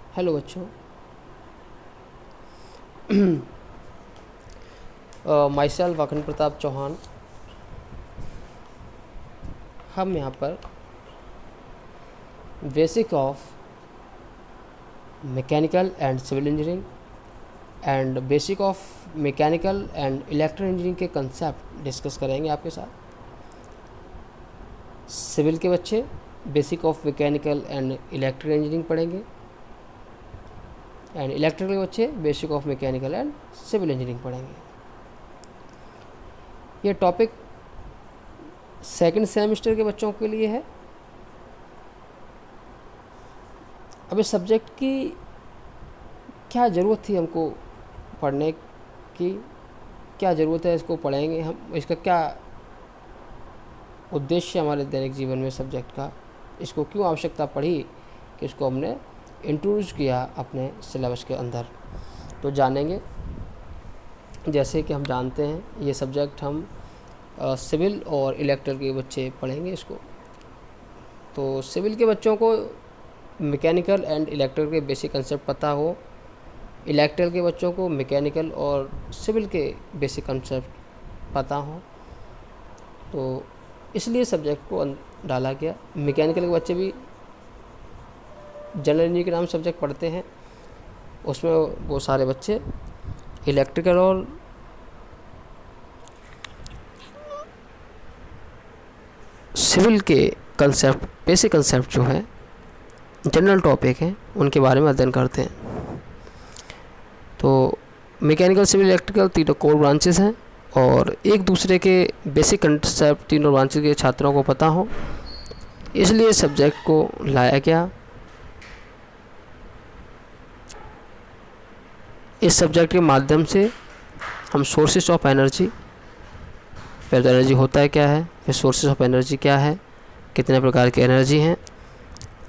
Hello बच्चों, my self अखंड प्रताप चौहान। हम यहाँ पर basic of mechanical and civil engineering and basic of mechanical and electrical engineering के कंसेप्ट डिस्कस करेंगे आपके साथ। सिविल के बच्चे basic of mechanical and electrical engineering पढ़ेंगे एंड इलेक्ट्रिकल के बच्चे basic of mechanical and civil engineering पढ़ेंगे। ये टॉपिक सेकंड सेमेस्टर के बच्चों के लिए है। अब इस सब्जेक्ट की क्या ज़रूरत थी हमको पढ़ने की, क्या ज़रूरत है इसको पढ़ेंगे हम, इसका क्या उद्देश्य हमारे दैनिक जीवन में सब्जेक्ट का, इसको क्यों आवश्यकता पड़ी कि इसको हमने इंट्रोड्यूस किया अपने सिलेबस के अंदर, तो जानेंगे। जैसे कि हम जानते हैं ये सब्जेक्ट हम सिविल और इलेक्ट्रिकल के बच्चे पढ़ेंगे इसको। तो सिविल के बच्चों को मैकेनिकल एंड इलेक्ट्रिकल के बेसिक कंसेप्ट पता हो, इलेक्ट्रिकल के बच्चों को मैकेनिकल और सिविल के बेसिक कंसेप्ट पता हो, तो इसलिए सब्जेक्ट को डाला गया। मैकेनिकल के बच्चे भी जनरल इंजीनियरिंग के नाम सब्जेक्ट पढ़ते हैं, उसमें वो सारे बच्चे इलेक्ट्रिकल और सिविल के कंसेप्ट, बेसिक कंसेप्ट जो है, जनरल टॉपिक हैं, उनके बारे में अध्ययन करते हैं। तो मैकेनिकल, सिविल, इलेक्ट्रिकल तीनों कोर ब्रांचेस हैं और एक दूसरे के बेसिक कंसेप्ट तीनों ब्रांचेस के छात्रों को पता हो, इसलिए सब्जेक्ट को लाया गया। इस सब्जेक्ट के माध्यम से हम सोर्सेस ऑफ एनर्जी, पहले तो एनर्जी होता है क्या है, फिर सोर्सेस ऑफ एनर्जी क्या है, कितने प्रकार की एनर्जी हैं,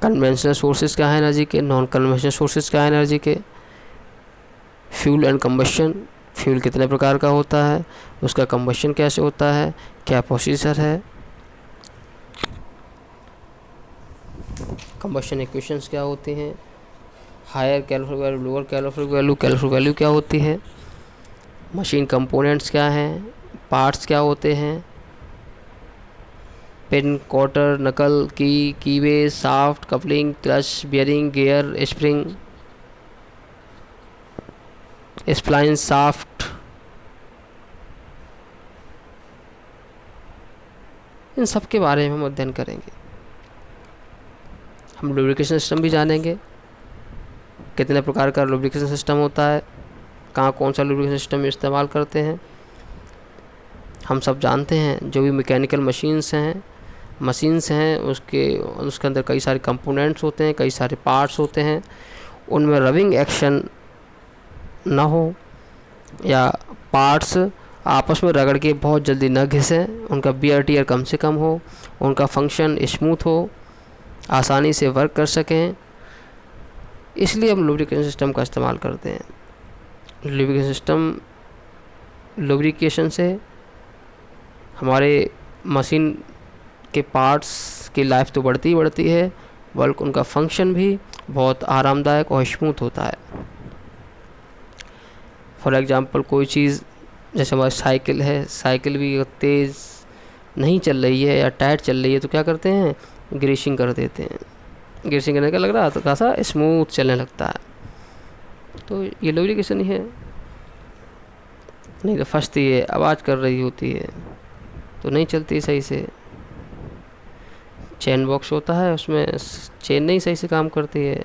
कन्वेंशनल सोर्सेज क्या है एनर्जी के, नॉन कन्वेंशनल सोर्सेज क्या है एनर्जी के, फ्यूल एंड कंबशन, फ्यूल कितने प्रकार का होता है, उसका कंबशन कैसे होता है, क्या प्रोसीजर है, कंबशन इक्वेशंस क्या होती हैं, higher calorific value, lower calorific value, calorific value क्या होती है, मशीन कंपोनेंट्स क्या हैं, पार्ट्स क्या होते हैं, pin, quarter, knuckle, keyway, shaft, coupling, clutch, bearing, gear, spring, spline, shaft, इन सब के बारे में हम अध्ययन करेंगे। हम लुब्रिकेशन सिस्टम भी जानेंगे, कितने प्रकार का लुब्रिकेशन सिस्टम होता है, कहाँ कौन सा लुब्रिकेशन सिस्टम इस्तेमाल करते हैं। हम सब जानते हैं जो भी मैकेनिकल मशीन्स हैं उसके अंदर कई सारे कंपोनेंट्स होते हैं, कई सारे पार्ट्स होते हैं, उनमें रबिंग एक्शन ना हो या पार्ट्स आपस में रगड़ के बहुत जल्दी न घिसें, उनका बियर टियर कम से कम हो, उनका फंक्शन स्मूथ हो, आसानी से वर्क कर सकें, इसलिए हम लुब्रिकेशन सिस्टम का इस्तेमाल करते हैं। लुब्रिकेशन से हमारे मशीन के पार्ट्स की लाइफ तो बढ़ती ही बढ़ती है, बल्कि उनका फंक्शन भी बहुत आरामदायक और स्मूथ होता है। फॉर एग्ज़ाम्पल कोई चीज़, जैसे हमारी साइकिल है, साइकिल भी अगर तेज़ नहीं चल रही है या टाइट चल रही है तो क्या करते हैं, ग्रीसिंग कर देते हैं। ग्रीसिंग करने का लग रहा है तो खासा स्मूथ चलने लगता है, तो ये लुब्रिकेशन ही है। नहीं तो फंसती है, आवाज़ कर रही होती है तो नहीं चलती सही से। चेन बॉक्स होता है, उसमें चेन नहीं सही से काम करती है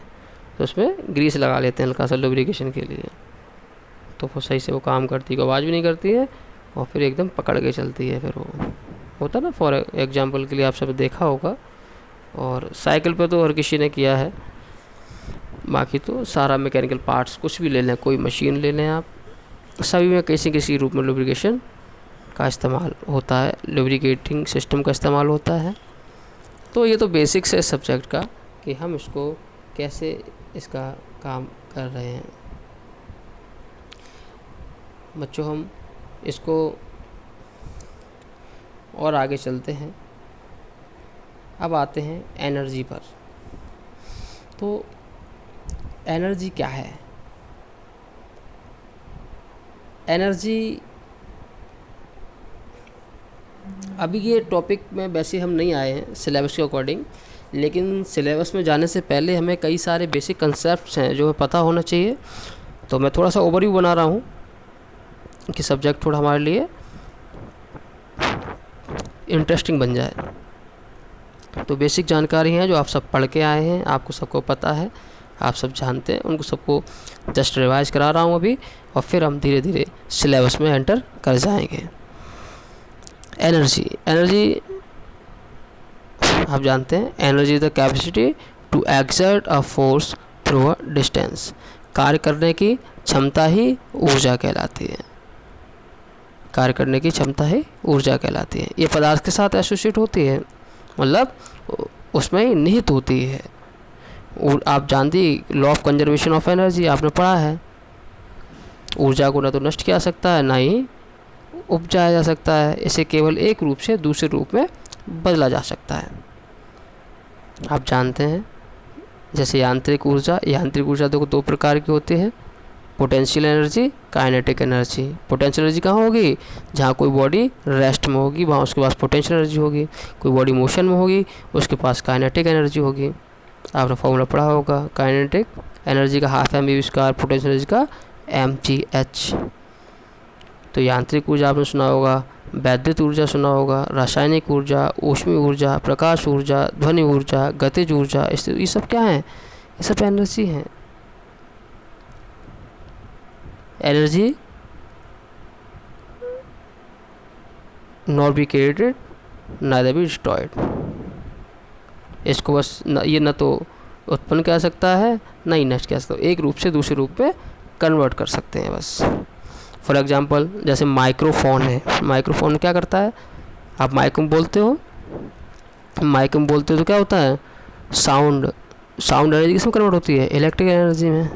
तो उसमें ग्रीस लगा लेते हैं हल्का सा लुब्रिकेशन के लिए, तो वो सही से वो काम करती है, आवाज़ भी नहीं करती है और फिर एकदम पकड़ के चलती है। फिर वो होता ना, फॉर एग्जांपल के लिए आप सब देखा होगा, और साइकिल पे तो हर किसी ने किया है। बाकी तो सारा मैकेनिकल पार्ट्स कुछ भी ले लें, कोई मशीन ले लें आप, सभी में किसी किसी रूप में लुब्रिकेशन का इस्तेमाल होता है, लुब्रिकेटिंग सिस्टम का इस्तेमाल होता है। तो ये तो बेसिक्स है सब्जेक्ट का कि हम इसको कैसे इसका काम कर रहे हैं। बच्चों हम इसको और आगे चलते हैं। अब आते हैं एनर्जी पर। तो एनर्जी क्या है? एनर्जी, अभी ये टॉपिक में वैसे हम नहीं आए हैं सिलेबस के अकॉर्डिंग, लेकिन सिलेबस में जाने से पहले हमें कई सारे बेसिक कंसेप्ट्स हैं जो हमें पता होना चाहिए। तो मैं थोड़ा सा ओवरव्यू बना रहा हूँ कि सब्जेक्ट थोड़ा हमारे लिए इंटरेस्टिंग बन जाए। तो बेसिक जानकारी है जो आप सब पढ़ के आए हैं, आपको सबको पता है, आप सब जानते हैं, उनको सबको जस्ट रिवाइज करा रहा हूँ अभी, और फिर हम धीरे धीरे सिलेबस में एंटर कर जाएंगे। एनर्जी आप जानते हैं, energy is the capacity to exert a force through a distance. कार्य करने की क्षमता ही ऊर्जा कहलाती है। कार्य करने की क्षमता ही ऊर्जा कहलाती है। ये पदार्थ के साथ एसोसिएट होती है, मतलब उसमें ही निहित होती है। और आप जानते ही law of conservation of energy आपने पढ़ा है। ऊर्जा को न तो नष्ट किया जा सकता है, ना ही उपजाया जा सकता है। इसे केवल एक रूप से दूसरे रूप में बदला जा सकता है। आप जानते हैं जैसे यांत्रिक ऊर्जा देखो दो प्रकार की होती है, potential energy, kinetic energy. Potential energy कहाँ होगी? जहाँ कोई बॉडी रेस्ट में होगी वहाँ उसके पास पोटेंशियल एनर्जी होगी। कोई बॉडी मोशन में होगी उसके पास काइनेटिक एनर्जी होगी। आपने फॉर्मूला पढ़ा होगा, काइनेटिक एनर्जी का हाफ mv², पोटेंशियल एनर्जी का mgh। तो यांत्रिक ऊर्जा आपने सुना होगा, वैद्युत ऊर्जा सुना होगा, रासायनिक ऊर्जा, ऊष्मीय ऊर्जा, प्रकाश ऊर्जा, ध्वनि ऊर्जा, गतिज ऊर्जा, ये सब क्या है? ये सब एनर्जी हैं। Energy not be created neither be destroyed. इसको बस ये न तो उत्पन्न कर सकता है ना ही नष्ट कर सकता है, एक रूप से दूसरे रूप में कन्वर्ट कर सकते हैं बस। फॉर एग्जांपल जैसे माइक्रोफोन है, माइक्रोफोन क्या करता है? आप माइक में बोलते हो तो क्या होता है? साउंड एनर्जी किसमें कन्वर्ट होती है? इलेक्ट्रिक एनर्जी में।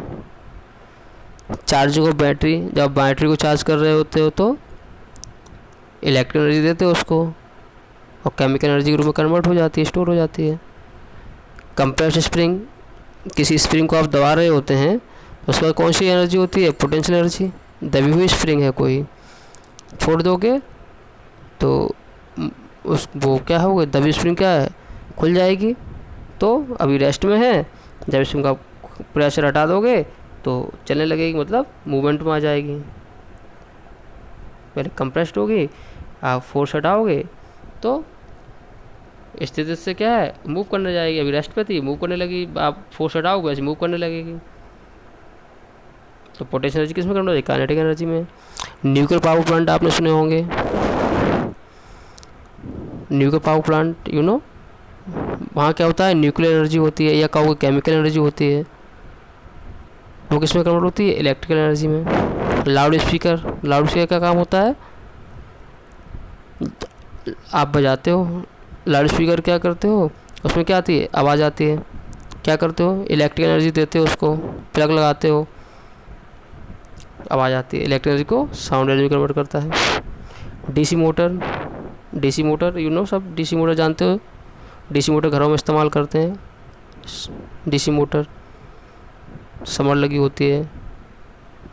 चार्ज को बैटरी, जब बैटरी को चार्ज कर रहे होते हो तो इलेक्ट्रिक एनर्जी देते हो उसको, और केमिकल एनर्जी के रूप में कन्वर्ट हो जाती है, स्टोर हो जाती है। कंप्रेस्ड स्प्रिंग, किसी स्प्रिंग को आप दबा रहे होते हैं तो उसके बाद कौन सी एनर्जी होती है? Potential energy. दबी हुई स्प्रिंग है कोई, छोड़ दोगे तो वो क्या होगा? दबी स्प्रिंग क्या है? खुल जाएगी। तो अभी रेस्ट में है, जब स्प्रिंग का प्रेशर हटा दोगे तो चलने लगेगी, मतलब मूवमेंट में आ जाएगी। पहले कंप्रेस्ड होगी, आप फोर्स हटाओगे तो स्थिति से क्या है? मूव करने जाएगी। अभी रेस्ट पे थी, मूव करने लगी, आप फोर्स हटाओगे ऐसे मूव करने लगेगी। तो पोटेंशियल एनर्जी किसमें कन्वर्ट होगी? काइनेटिक एनर्जी में। न्यूक्लियर पावर प्लांट आपने सुने होंगे, न्यूक्लियर पावर प्लांट वहाँ क्या होता है? न्यूक्लियर एनर्जी होती है, या कहोगे केमिकल एनर्जी होती है। वो किसमें कन्वर्ट होती है? इलेक्ट्रिकल एनर्जी में। लाउड स्पीकर का काम होता है, आप बजाते हो लाउड स्पीकर, क्या करते हो? उसमें क्या आती है? आवाज़ आती है। क्या करते हो? इलेक्ट्रिकल एनर्जी देते हो उसको, प्लग लगाते हो, आवाज़ आती है। इलेक्ट्रिक एनर्जी को साउंड एनर्जी में कन्वर्ट करता है। डीसी मोटर सब डीसी मोटर जानते हो? डीसी मोटर घरों में इस्तेमाल करते हैं। डीसी मोटर समर लगी होती है,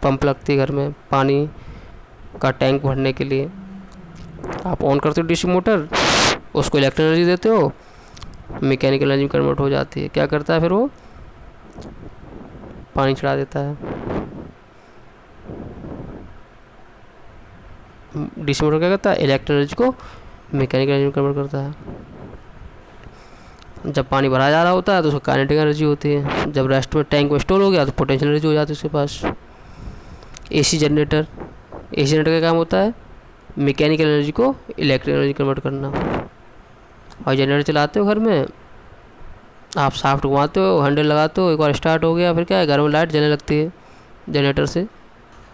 पंप लगती है घर में पानी का टैंक भरने के लिए। आप ऑन करते हो डीसी मोटर, उसको इलेक्ट्रिक एनर्जी देते हो, मैकेनिकल एनर्जी में कन्वर्ट हो जाती है। क्या करता है फिर वो? पानी चढ़ा देता है। डीसी मोटर क्या करता है? इलेक्ट्रिक एनर्जी को मैकेनिकल एनर्जी में कन्वर्ट करता है। जब पानी भरा जा रहा होता है तो उसको काइनेटिक एनर्जी होती है। जब रेस्ट में टैंक में स्टोर हो गया तो पोटेंशियल एनर्जी हो जाती है उसके पास। एसी जनरेटर का काम होता है मैकेनिकल एनर्जी को इलेक्ट्रिक एनर्जी कन्वर्ट करना। और जनरेटर चलाते हो घर में, आप शाफ्ट घुमाते हो, हैंडल लगाते हो, एक बार स्टार्ट हो गया, फिर क्या है? घर में लाइट जलने लगती है जनरेटर से।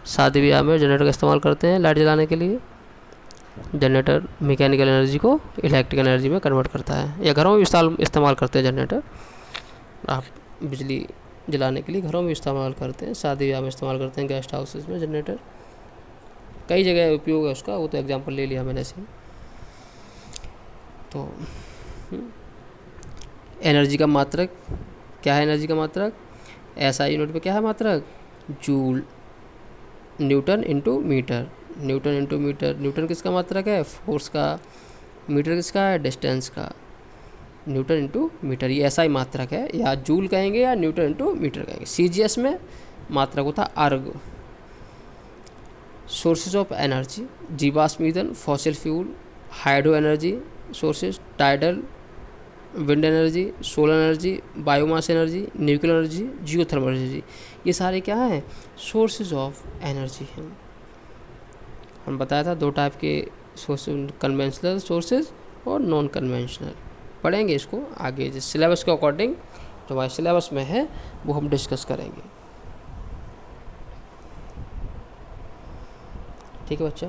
शादी ब्याह में जनरेटर का इस्तेमाल करते हैं लाइट जलाने के लिए। जनरेटर मैकेनिकल एनर्जी को इलेक्ट्रिक एनर्जी में कन्वर्ट करता है, या घरों में इस्तेमाल करते हैं जनरेटर। आप बिजली जलाने के लिए घरों में इस्तेमाल करते हैं, शादी ब्याह में इस्तेमाल करते हैं, गेस्ट हाउसेस में जनरेटर कई जगह उपयोग है उसका, वो तो एग्जांपल ले लिया मैंने ऐसे। तो एनर्जी का मात्रक क्या है? एनर्जी का मात्रक एसआई यूनिट में क्या है मात्रक, joule. Newton into metre, newton into metre, newton किसका मात्रक है, फोर्स का, मीटर किसका है, डिस्टेंस का। न्यूटन इंटू मीटर, ये एसआई मात्रक है, या जूल कहेंगे या न्यूटन इंटू मीटर कहेंगे। सीजीएस में मात्रक होता अर्ग। सोर्सेज ऑफ एनर्जी, जीवाश्म ईंधन, fossil fuel, hydro energy sources, tidal, wind energy, solar energy, biomass energy, nuclear energy, geothermal energy, ये सारे क्या हैं, सोर्सेज ऑफ एनर्जी हैं। हम बताया था दो टाइप के सोर्सेज, कन्वेंशनल सोर्सेज और नॉन कन्वेंशनल। पढ़ेंगे इसको आगे जिस सिलेबस के अकॉर्डिंग, जो हमारे सिलेबस में है वो हम डिस्कस करेंगे। ठीक है बच्चा।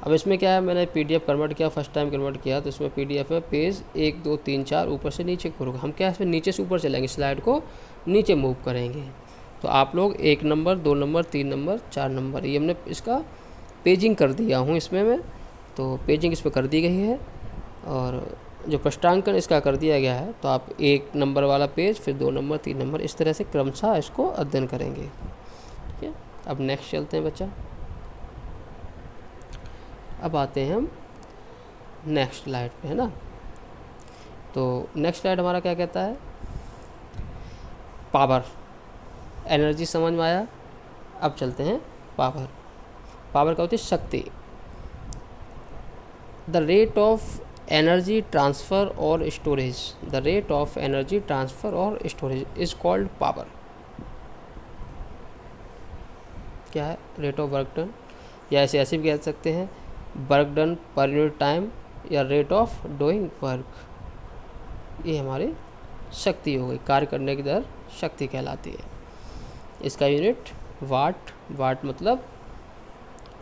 अब इसमें क्या है, मैंने पीडीएफ कन्वर्ट किया, फर्स्ट टाइम कन्वर्ट किया, तो इसमें पीडीएफ में पेज 1 2 3 4 ऊपर से नीचे करोगे। हम क्या इसमें नीचे से ऊपर चलेंगे, स्लाइड को नीचे मूव करेंगे। तो आप लोग 1 नंबर 2 नंबर 3 नंबर 4 नंबर, ये हमने इसका पेजिंग कर दिया हूँ इसमें मैं, तो पेजिंग इस पर कर दी गई है, और जो प्रश्नांकन इसका कर दिया गया है। तो आप 1 नंबर वाला पेज, फिर 2 नंबर 3 नंबर, इस तरह से क्रमशः इसको अध्ययन करेंगे। ठीक है, अब नेक्स्ट चलते हैं बच्चा। अब आते हैं हम नेक्स्ट स्लाइड पे, है ना। तो नेक्स्ट स्लाइड हमारा क्या कहता है, पावर। एनर्जी समझ में आया, अब चलते हैं पावर। पावर क्या होती है, शक्ति। The rate of energy transfer और storage, the rate of energy transfer और स्टोरेज इज कॉल्ड पावर। क्या है, रेट ऑफ वर्क डन, या ऐसे भी कह सकते हैं work done per unit time, या रेट ऑफ डूइंग वर्क। ये हमारी शक्ति हो गई, कार्य करने की दर शक्ति कहलाती है। इसका यूनिट वाट, वाट मतलब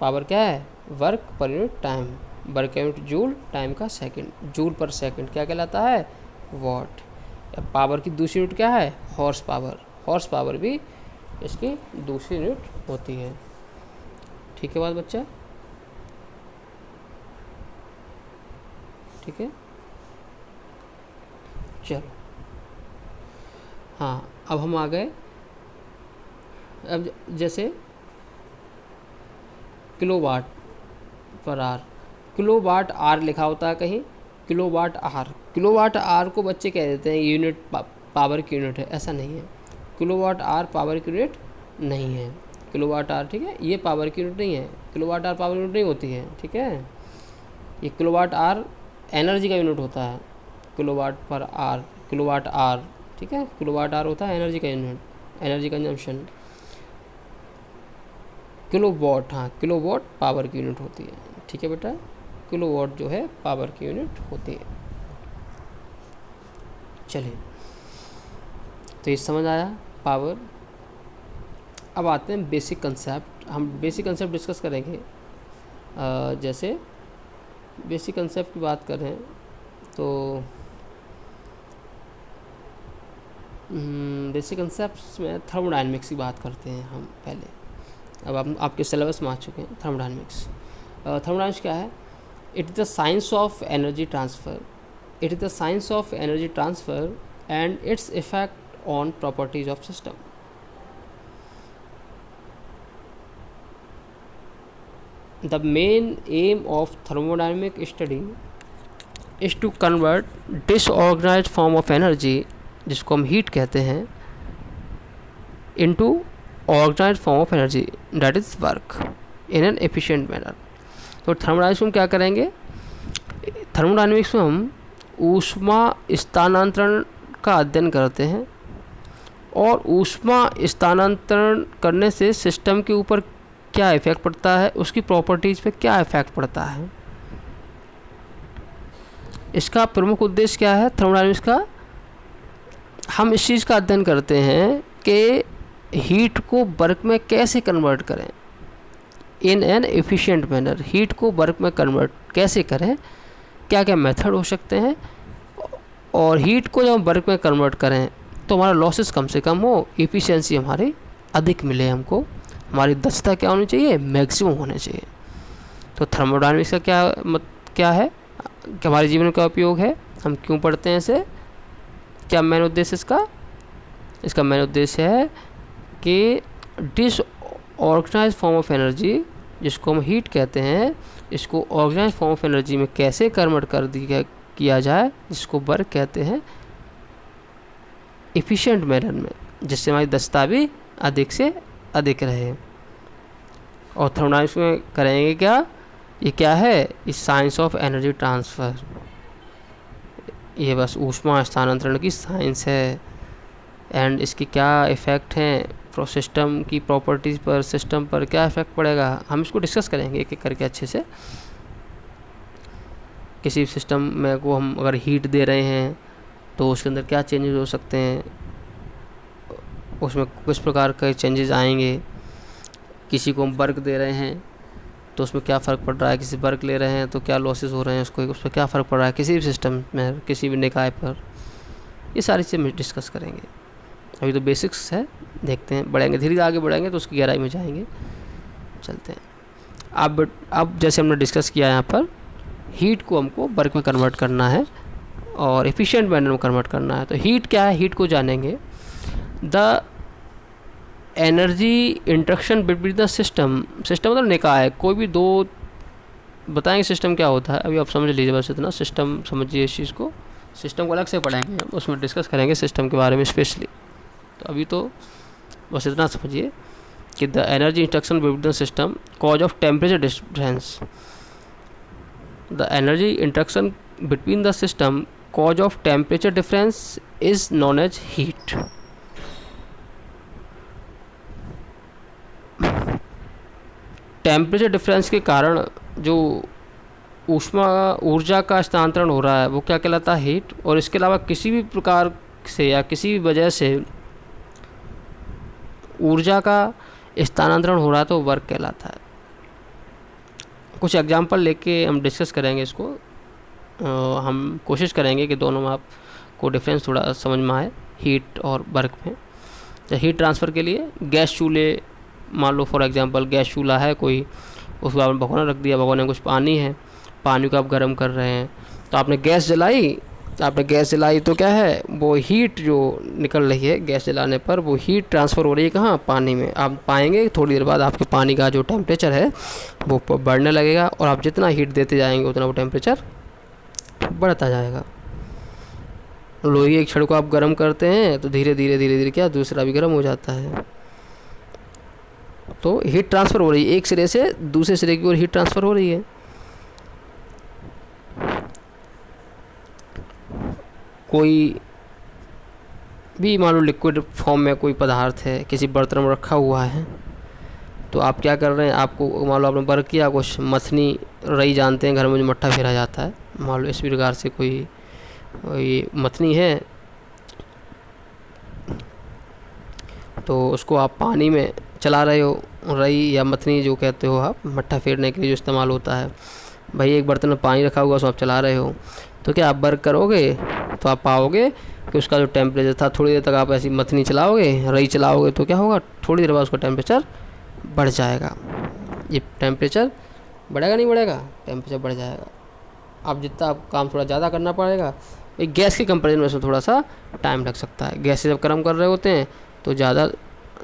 पावर क्या है, work per unit time, work का यूनिट जूल, टाइम का सेकंड, जूल पर सेकंड क्या कहलाता है, वॉट। पावर की दूसरी यूनिट क्या है, हॉर्स पावर, हॉर्स पावर भी इसकी दूसरी यूनिट होती है। ठीक है बात बच्चा, ठीक है। चलो हाँ, अब हम आ गए, अब जैसे किलोवाट पर आर, किलोवाट आर लिखा होता है कहीं, किलोवाट आर, किलोवाट आर को बच्चे कह देते हैं यूनिट पावर की यूनिट है, ऐसा नहीं है। किलोवाट आर पावर की यूनिट नहीं है, किलोवाट आर, ठीक है, ये पावर की यूनिट नहीं है, किलोवाट आर पावर यूनिट नहीं होती है। ठीक है, ये किलोवाट आर एनर्जी का यूनिट होता है, किलोवाट पर आर, किलोवाट आर, ठीक है, किलोवाट आर होता है एनर्जी का यूनिट, एनर्जी कंजम्पशन। किलोवाट, हाँ किलोवाट पावर की यूनिट होती है। ठीक है बेटा, किलोवाट जो है पावर की यूनिट होती है। चलिए, तो ये समझ आया पावर। अब आते हैं बेसिक कंसेप्ट, हम बेसिक कंसेप्ट डिस्कस करेंगे। जैसे बेसिक कंसेप्ट की बात करें तो बेसिक कंसेप्ट में थर्मोडायनेमिक्स की बात करते हैं हम पहले। अब आप आपके सिलेबस में आ चुके हैं थर्मोडायनेमिक्स। थर्मोडायनेमिक्स क्या है, it is the science of energy transfer, it is the science of energy transfer and its effect on properties of system. The main aim of thermodynamic study is to convert disorganized form of energy, जिसको हम heat कहते हैं, into organized form of energy that is work in an efficient manner। तो thermodynamics में क्या करेंगे, thermodynamics में हम ऊष्मा स्थानांतरण का अध्ययन करते हैं, और ऊष्मा स्थानांतरण करने से सिस्टम के ऊपर क्या इफेक्ट पड़ता है, उसकी प्रॉपर्टीज़ पे क्या इफेक्ट पड़ता है। इसका प्रमुख उद्देश्य क्या है थर्मोडायनेमिक्स का, हम इस चीज़ का अध्ययन करते हैं कि हीट को वर्क में कैसे कन्वर्ट करें in an efficient manner, heat को वर्क में कन्वर्ट कैसे करें, क्या क्या मेथड हो सकते हैं, और हीट को जब हम वर्क में कन्वर्ट करें तो हमारा लॉसेस कम से कम हो, एफिशिएंसी हमारी अधिक मिले हमको, हमारी दक्षता क्या होनी चाहिए, मैक्सिमम होने चाहिए। तो थर्मोडायनेमिक्स का क्या है कि हमारे जीवन का उपयोग है, हम क्यों पढ़ते हैं इसे, क्या मेन उद्देश्य इसका मेन उद्देश्य है कि डिसऑर्गेनाइज फॉर्म ऑफ एनर्जी, जिसको हम हीट कहते हैं, इसको ऑर्गेनाइज फॉर्म ऑफ एनर्जी में कैसे कन्वर्ट कर दिया किया जाए, जिसको वर्क कहते हैं, एफिशिएंट मैनर में, जिससे हमारी दक्षता भी अधिक से अधिक रहे। और थर्मोडायनामिक्स में करेंगे क्या, ये क्या है, इस साइंस ऑफ एनर्जी ट्रांसफ़र, ये बस ऊष्मा स्थानांतरण की साइंस है। एंड इसकी क्या इफ़ेक्ट हैं सिस्टम की प्रॉपर्टीज़ पर, सिस्टम पर क्या इफ़ेक्ट पड़ेगा, हम इसको डिस्कस करेंगे एक एक करके अच्छे से। किसी सिस्टम में को हम अगर हीट दे रहे हैं तो उसके अंदर क्या चेंजेस हो सकते हैं, उसमें किस प्रकार के चेंजेस आएंगे। किसी को हम वर्क दे रहे हैं तो उसमें क्या फ़र्क पड़ रहा है, किसी वर्क ले रहे हैं तो क्या लॉसेस हो रहे हैं उसको, उस पर क्या फ़र्क पड़ रहा है किसी भी सिस्टम में, किसी भी निकाय पर, ये सारी चीज़ें हम डिस्कस करेंगे। अभी तो बेसिक्स है, देखते हैं, बढ़ेंगे धीरे धीरे आगे बढ़ेंगे तो उसकी गहराई में जाएंगे। चलते हैं। अब जैसे हमने डिस्कस किया यहाँ पर, हीट को हमको वर्क में कन्वर्ट करना है और एफिशिएंट मैनर में कन्वर्ट करना है। तो हीट क्या है, हीट को जानेंगे। The energy interaction between the system, system मतलब निकाय, कोई भी दो, बताएंगे सिस्टम क्या होता है, अभी आप समझ लीजिए बस इतना, सिस्टम समझिए इस चीज़ को, सिस्टम को अलग से पढ़ेंगे, उसमें डिस्कस करेंगे सिस्टम के बारे में स्पेशली। तो अभी तो बस इतना समझिए कि the energy interaction between the system cause of temperature difference, the energy interaction between the system cause of temperature difference is known as heat. Temperature difference के कारण जो ऊर्जा का स्थानांतरण हो रहा है वो क्या कहलाता है, हीट। और इसके अलावा किसी भी प्रकार से या किसी भी वजह से ऊर्जा का स्थानांतरण हो रहा है तो वर्क कहलाता है। कुछ एग्जांपल लेके हम डिस्कस करेंगे इसको, हम कोशिश करेंगे कि दोनों में आपको डिफरेंस थोड़ा समझ में आए हीट और वर्क में। तो हीट ट्रांसफ़र के लिए गैस चूल्हे, मान लो फॉर एग्जांपल गैस चूल्हा है कोई, उसको आपने भगोना रख दिया, भगोने में कुछ पानी है, पानी को आप गर्म कर रहे हैं, तो आपने गैस जलाई तो क्या है, वो हीट जो निकल रही है गैस जलाने पर, वो हीट ट्रांसफ़र हो रही है कहाँ, पानी में। आप पाएंगे थोड़ी देर बाद आपके पानी का जो टेम्परेचर है वो बढ़ने लगेगा, और आप जितना हीट देते जाएंगे उतना वो टेम्परेचर बढ़ता जाएगा। लोहे एक छड़ को आप गर्म करते हैं तो धीरे धीरे क्या दूसरा भी गर्म हो जाता है। तो हीट ट्रांसफ़र हो रही है, एक सिरे से दूसरे सिरे की ओर हीट ट्रांसफ़र हो रही है। कोई भी मान लो लिक्विड फॉर्म में कोई पदार्थ है, किसी बर्तन में रखा हुआ है, तो आप क्या कर रहे हैं, आपको मान लो आपने वर्क किया, कुछ मथनी रई जानते हैं घर में जो मट्ठा फेरा जाता है, मान लो इस प्रकार से कोई मथनी है, तो उसको आप पानी में चला रहे हो, रई या मथनी जो कहते हो आप, मट्ठा फेरने के लिए जो इस्तेमाल होता है। भाई एक बर्तन में पानी रखा हुआ उसको आप चला रहे हो, तो क्या आप वर्क करोगे तो आप पाओगे कि उसका जो टेम्परेचर था, थोड़ी देर तक आप ऐसी मथनी चलाओगे, रई चलाओगे, तो क्या होगा, थोड़ी देर बाद उसका टेम्परेचर बढ़ जाएगा। ये टेम्परेचर बढ़ेगा नहीं बढ़ेगा, टेम्परेचर बढ़ जाएगा। अब जितना आप काम थोड़ा ज़्यादा करना पड़ेगा, एक गैस के कंपेरिजन में उसमें थोड़ा सा टाइम लग सकता है। गैस से जब गर्म कर रहे होते हैं तो ज़्यादा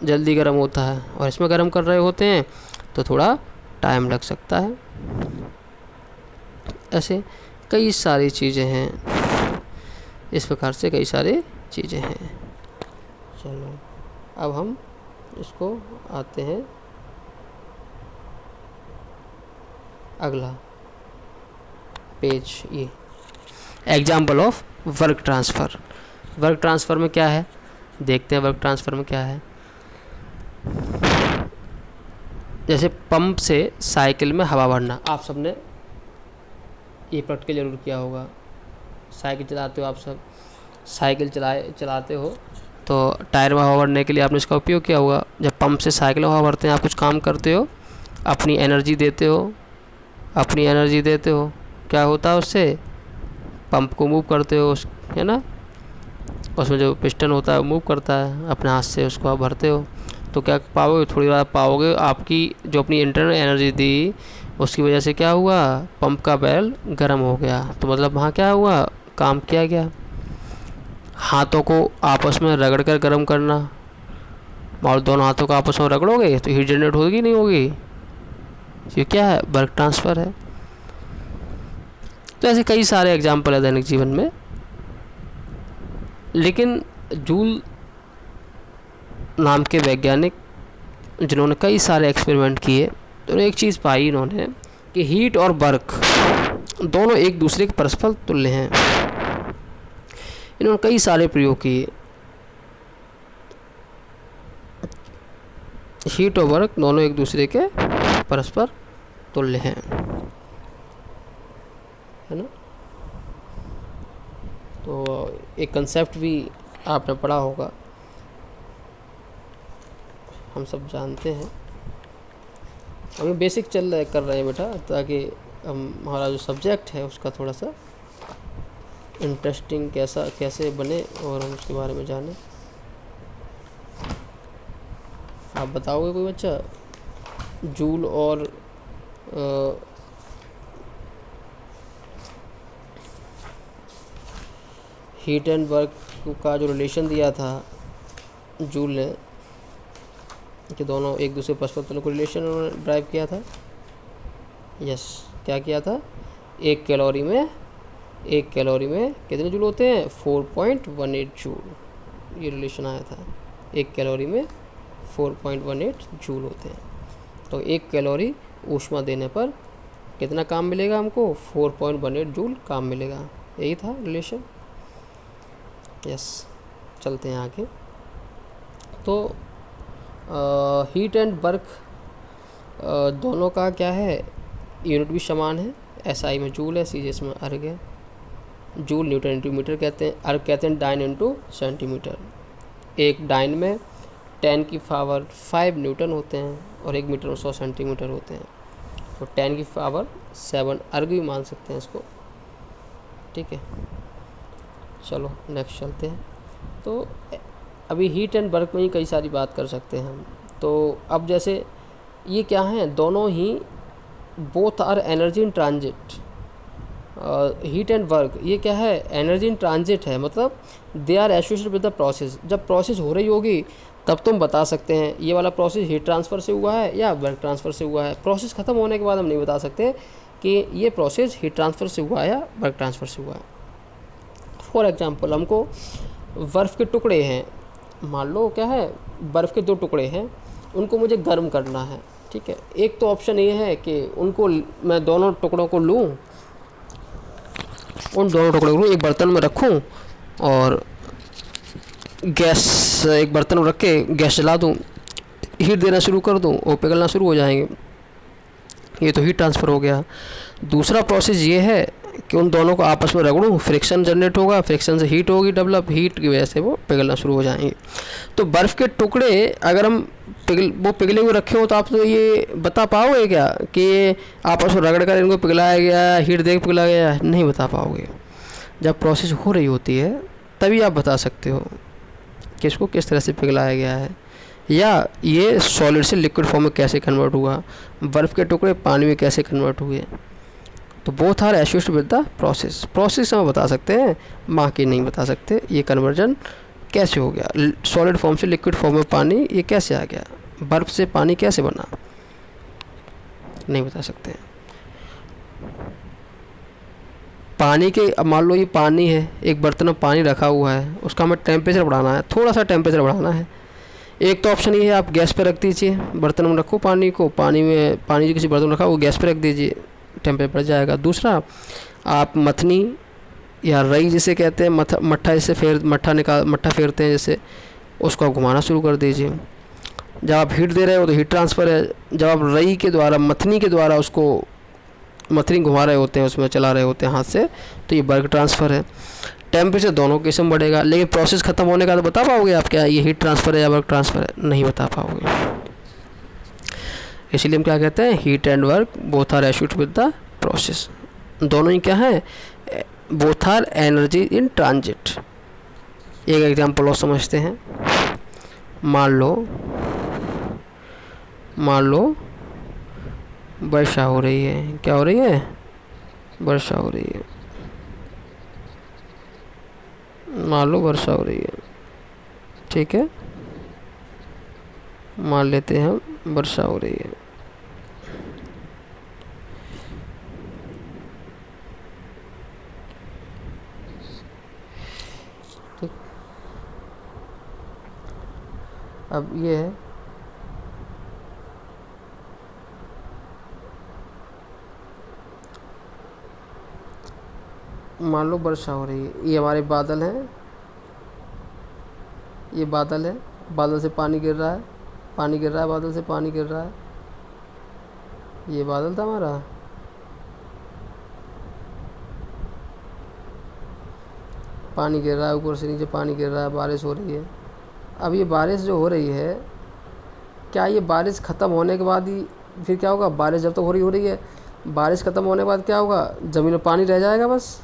जल्दी गर्म होता है, और इसमें गर्म कर रहे होते हैं तो थोड़ा टाइम लग सकता है। ऐसे कई सारी चीज़ें हैं, इस प्रकार से कई सारी चीज़ें हैं। चलो अब हम इसको आते हैं अगला पेज, ये example of work transfer. Work transfer में क्या है, देखते हैं वर्क ट्रांसफ़र में क्या है। जैसे पंप से साइकिल में हवा भरना, आप सबने ये प्रैक्टिकल जरूर किया होगा। साइकिल चलाते हो आप सब, साइकिल चलाते हो तो टायर में हवा भरने के लिए आपने इसका उपयोग किया होगा। जब पंप से साइकिल में हवा भरते हैं, आप कुछ काम करते हो, अपनी एनर्जी देते हो, क्या होता है उससे, पंप को मूव करते हो, है ना, उसमें जो पिस्टन होता है वो मूव करता है, अपने हाथ से उसको आप भरते हो, तो क्या पाओगे, थोड़ी देर पाओगे आपकी जो अपनी इंटरनल एनर्जी दी उसकी वजह से क्या हुआ, पंप का बैल गर्म हो गया। तो मतलब वहाँ क्या हुआ, काम किया गया। हाथों को आपस में रगड़ कर गर्म करना, और दोनों हाथों को आपस में रगड़ोगे तो हीट जनरेट होगी नहीं होगी? ये क्या है? वर्क ट्रांसफ़र है। तो ऐसे कई सारे एग्जाम्पल है दैनिक जीवन में। लेकिन जूल नाम के वैज्ञानिक जिन्होंने कई सारे एक्सपेरिमेंट किए, तो एक चीज़ पाई इन्होंने कि हीट और वर्क दोनों एक दूसरे के परस्पर तुल्य हैं। इन्होंने कई सारे प्रयोग किए। हीट और वर्क दोनों एक दूसरे के परस्पर तुल्य हैं, है ना। तो एक कंसेप्ट भी आपने पढ़ा होगा, हम सब जानते हैं। हम बेसिक कर रहे हैं बेटा, ताकि हमारा जो सब्जेक्ट है उसका थोड़ा सा इंटरेस्टिंग कैसे बने और हम उसके बारे में जानें। आप बताओगे कोई बच्चा जूल और हीट एंड वर्क का जो रिलेशन दिया था जूल ने, कि दोनों एक दूसरे परस्पर को रिलेशन ड्राइव किया था। यस, क्या किया था? एक कैलोरी में कितने जूल होते हैं? 4.18 जूल। ये रिलेशन आया था। एक कैलोरी में 4.18 जूल होते हैं। तो एक कैलोरी ऊष्मा देने पर कितना काम मिलेगा हमको? 4.18 जूल काम मिलेगा। यही था रिलेशन। यस, चलते हैं आगे। तो हीट एंड वर्क दोनों का क्या है? यूनिट भी समान है। एसआई में जूल है, सीजीएस में अर्ग है। जूल न्यूटन इंटू मीटर कहते हैं, अर्ग कहते हैं डाइन इंटू सेंटीमीटर। एक डाइन में 10 की पावर 5 न्यूटन होते हैं और 1 मीटर में 100 सेंटीमीटर होते हैं। तो 10 की पावर 7 अर्ग भी मान सकते हैं इसको। ठीक है, चलो नेक्स्ट चलते हैं। तो अभी हीट एंड वर्क में ही कई सारी बात कर सकते हैं हम। तो अब जैसे ये क्या हैं? दोनों ही both are energy in transit. Heat and work ये क्या है? एनर्जी इन ट्रांजिट है, मतलब they are associated with the process. जब प्रोसेस हो रही होगी तब तुम बता सकते हैं ये वाला प्रोसेस हीट ट्रांसफ़र से हुआ है या वर्क ट्रांसफ़र से हुआ है। प्रोसेस ख़त्म होने के बाद हम नहीं बता सकते कि ये प्रोसेस हीट ट्रांसफ़र से हुआ है या वर्क ट्रांसफ़र से हुआ है। फॉर एग्जांपल, हमको बर्फ़ के टुकड़े हैं, मान लो क्या है, बर्फ़ के 2 टुकड़े हैं, उनको मुझे गर्म करना है। ठीक है, एक तो ऑप्शन ये है कि उनको मैं दोनों टुकड़ों को लूँ, उन दोनों टुकड़ों को एक बर्तन में रखूँ और गैस एक बर्तन में रख के गैस जला दूँ, हीट देना शुरू कर दूँ और पिघलना शुरू हो जाएंगे। ये तो हीट ट्रांसफ़र हो गया। दूसरा प्रोसेस ये है कि उन दोनों को आपस में रगड़ूँ, फ्रिक्शन जनरेट होगा, फ्रिक्शन से हीट होगी डेवलप, हीट की वजह से वो पिघलना शुरू हो जाएंगे। तो बर्फ़ के टुकड़े अगर हम पिघले हुए रखे हो तो आप तो ये बता पाओगे क्या कि आपस में रगड़ कर इनको पिघलाया गया, हीट दे के पिघलाया गया? नहीं बता पाओगे। जब प्रोसेस हो रही होती है तभी आप बता सकते हो कि इसको किस तरह से पिघलाया गया है, या ये सॉलिड से लिक्विड फॉर्म में कैसे कन्वर्ट हुआ, बर्फ़ के टुकड़े पानी में कैसे कन्वर्ट हुए। तो both are associated with the process हम बता सकते हैं, बाकी नहीं बता सकते। ये कन्वर्जन कैसे हो गया, सॉलिड फॉर्म से लिक्विड फॉर्म में पानी ये कैसे आ गया, बर्फ़ से पानी कैसे बना, नहीं बता सकते। पानी के, अब मान लो ये पानी है, एक बर्तन में पानी रखा हुआ है, उसका हमें टेम्परेचर बढ़ाना है, थोड़ा सा टेम्परेचर बढ़ाना है। एक तो ऑप्शन ये है आप गैस पे रख दीजिए, बर्तन में रखो पानी को, पानी जो किसी बर्तन में रखा वो गैस पे रख दीजिए, टेम्परेचर बढ़ जाएगा। दूसरा, आप मथनी या रई जिसे कहते हैं, मट्ठा जिसे मट्ठा फेरते हैं जैसे, उसको आप घुमाना शुरू कर दीजिए। जब आप हीट दे रहे हो तो हीट ट्रांसफ़र है, जब आप रई के द्वारा, मथनी के द्वारा उसको मथनी घुमा रहे होते हैं, उसमें चला रहे होते हैं हाथ से, तो ये वर्क ट्रांसफ़र है। टेम्परेचर दोनों केस में बढ़ेगा, लेकिन प्रोसेस ख़त्म होने का तो बता पाओगे आप क्या ये हीट ट्रांसफ़र है या वर्क ट्रांसफ़र है? नहीं बता पाओगे। इसलिए हम क्या कहते हैं, heat and work both are associated with the process. दोनों ही क्या है, both are energy in transit. एक एग्जांपल और समझते हैं। मान लो वर्षा हो रही है। क्या हो रही है? वर्षा हो रही है। मान लो वर्षा हो रही है, ठीक है। मान लेते हैं हम वर्षा हो रही है। ठीक, अब ये है मान लो वर्षा हो रही है, ये हमारे बादल हैं, ये बादल है, बादल से पानी गिर रहा है, पानी गिर रहा है, बादल से पानी गिर रहा है, ये बादल था हमारा। पानी गिर रहा है, ऊपर से नीचे पानी गिर रहा है, बारिश हो रही है। अब ये बारिश जो हो रही है, क्या ये बारिश ख़त्म होने के बाद ही फिर क्या होगा? बारिश जब तक हो रही है, बारिश ख़त्म होने के बाद क्या होगा? ज़मीन में पानी रह जाएगा, बस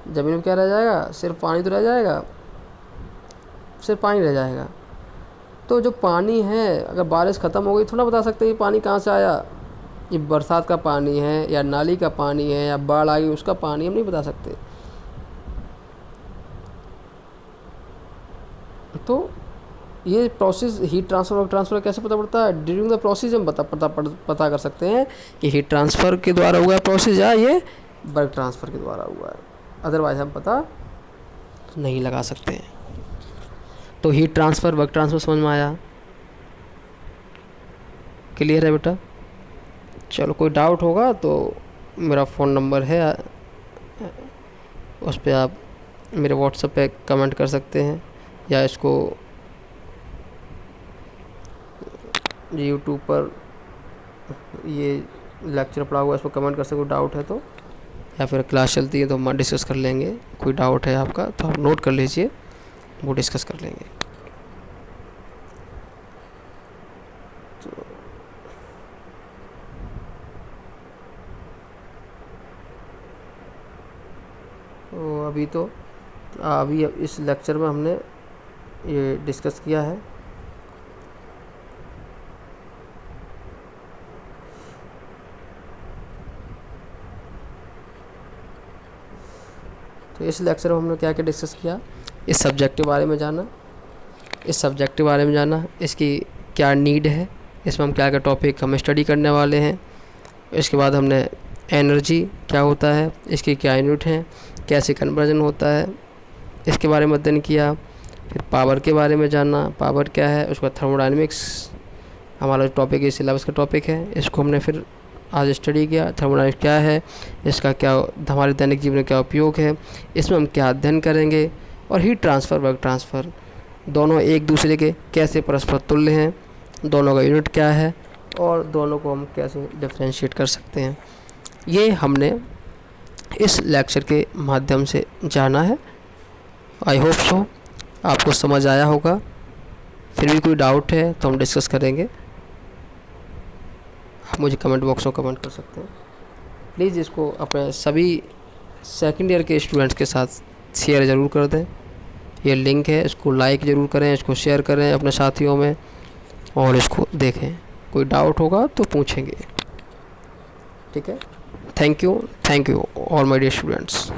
ज़मीन में क्या रह जाएगा? सिर्फ पानी तो रह जाएगा, सिर्फ पानी रह जाएगा। तो जो पानी है, अगर बारिश ख़त्म हो गई, थोड़ा बता सकते हैं ये पानी कहाँ से आया, ये बरसात का पानी है या नाली का पानी है या बाढ़ आई उसका पानी, हम नहीं बता सकते। तो ये प्रोसेस हीट ट्रांसफ़र और ट्रांसफ़र कैसे पता पड़ता है? ड्यूरिंग द प्रोसेस हम पता कर सकते हैं कि हीट ट्रांसफ़र के द्वारा हुआ है प्रोसेस या ये वर्क ट्रांसफ़र के द्वारा हुआ है, अदरवाइज हम पता नहीं लगा सकते हैं। तो हीट ट्रांसफ़र वर्क ट्रांसफ़र समझ में आया? क्लियर है बेटा? चलो, कोई डाउट होगा तो मेरा फ़ोन नंबर है, उस पर आप मेरे व्हाट्सएप पे कमेंट कर सकते हैं, या इसको यूट्यूब पर ये लेक्चर पड़ा हुआ है, इस पर कमेंट कर सकते हो डाउट है तो, या फिर क्लास चलती है तो हम डिस्कस कर लेंगे। कोई डाउट है आपका तो आप नोट कर लीजिए, वो डिस्कस कर लेंगे। तो अभी इस लेक्चर में हमने ये डिस्कस किया है। तो इस लेक्चर में हमने क्या क्या डिस्कस किया? इस सब्जेक्ट के बारे में जाना, इसकी क्या नीड है, इसमें हम क्या क्या टॉपिक हम स्टडी करने वाले हैं। इसके बाद हमने एनर्जी क्या होता है, इसकी क्या यूनिट हैं, कैसे कन्वर्जन होता है, इसके बारे में अध्ययन किया। फिर पावर के बारे में जाना, पावर क्या है, उसका थर्मोडायनेमिक्स हमारा टॉपिक, इस सिलेबस का टॉपिक है, इसको हमने फिर आज स्टडी किया। थर्मोडायनेमिक्स क्या है, इसका क्या हमारे दैनिक जीवन में क्या उपयोग है, इसमें हम क्या अध्ययन करेंगे। और हीट ट्रांसफ़र वर्क ट्रांसफ़र दोनों एक दूसरे के कैसे परस्पर तुल्य हैं, दोनों का यूनिट क्या है, और दोनों को हम कैसे डिफ्रेंशिएट कर सकते हैं, ये हमने इस लेक्चर के माध्यम से जाना है। आई होप सो आपको समझ आया होगा। फिर भी कोई डाउट है तो हम डिस्कस करेंगे, आप मुझे कमेंट बॉक्स में कमेंट कर सकते हैं। प्लीज़ इसको अपने सभी सेकेंड ईयर के स्टूडेंट्स के साथ शेयर ज़रूर कर दें। ये लिंक है, इसको लाइक ज़रूर करें, इसको शेयर करें अपने साथियों में, और इसको देखें। कोई डाउट होगा तो पूछेंगे, ठीक है? Thank you all my dear students.